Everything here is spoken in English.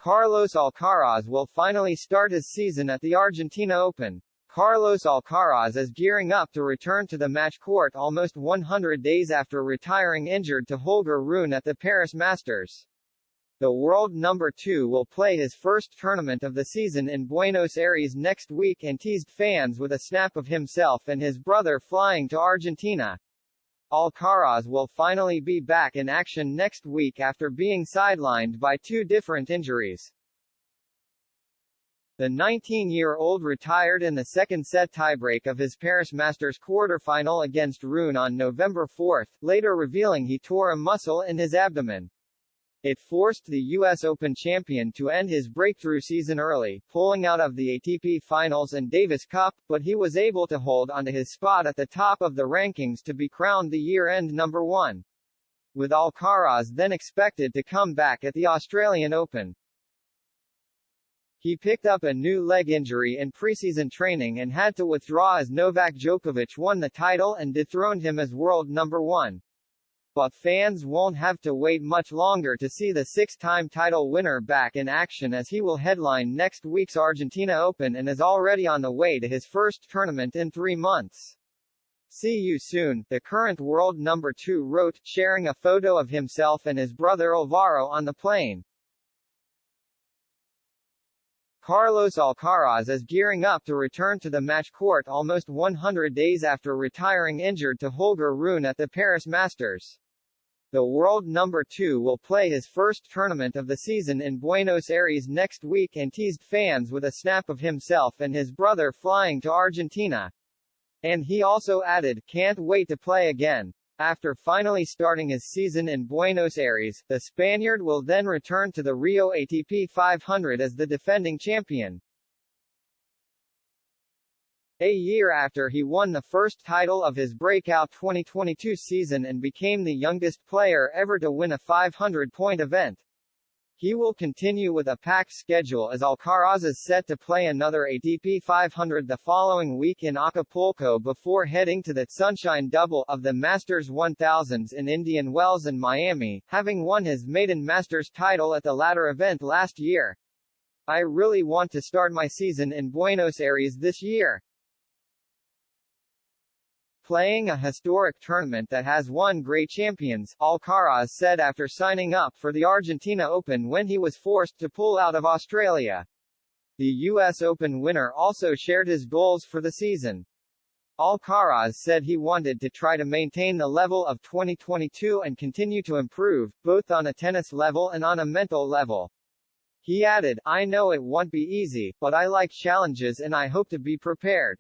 Carlos Alcaraz will finally start his season at the Argentina Open. Carlos Alcaraz is gearing up to return to the match court almost 100 days after retiring injured to Holger Rune at the Paris Masters. The world number 2 will play his first tournament of the season in Buenos Aires next week and teased fans with a snap of himself and his brother flying to Argentina. Alcaraz will finally be back in action next week after being sidelined by 2 different injuries. The 19-year-old retired in the second-set tiebreak of his Paris Masters quarterfinal against Rune on November 4, later revealing he tore a muscle in his abdomen. It forced the U.S. Open champion to end his breakthrough season early, pulling out of the ATP Finals and Davis Cup, but he was able to hold onto his spot at the top of the rankings to be crowned the year-end number 1. With Alcaraz then expected to come back at the Australian Open. He picked up a new leg injury in preseason training and had to withdraw as Novak Djokovic won the title and dethroned him as world number 1. But fans won't have to wait much longer to see the 6-time title winner back in action, as he will headline next week's Argentina Open and is already on the way to his first tournament in 3 months. "See you soon," the current world number 2 wrote, sharing a photo of himself and his brother Alvaro on the plane. Carlos Alcaraz is gearing up to return to the match court almost 100 days after retiring injured to Holger Rune at the Paris Masters. The world number 2 will play his first tournament of the season in Buenos Aires next week and teased fans with a snap of himself and his brother flying to Argentina. And he also added, "Can't wait to play again." After finally starting his season in Buenos Aires, the Spaniard will then return to the Rio ATP 500 as the defending champion. A year after he won the first title of his breakout 2022 season and became the youngest player ever to win a 500-point event. He will continue with a packed schedule as Alcaraz is set to play another ATP 500 the following week in Acapulco before heading to the Sunshine Double of the Masters 1000s in Indian Wells and Miami, having won his maiden Masters title at the latter event last year. "I really want to start my season in Buenos Aires this year. Playing a historic tournament that has won great champions," Alcaraz said after signing up for the Argentina Open when he was forced to pull out of Australia. The U.S. Open winner also shared his goals for the season. Alcaraz said he wanted to try to maintain the level of 2022 and continue to improve, both on a tennis level and on a mental level. He added, "I know it won't be easy, but I like challenges and I hope to be prepared."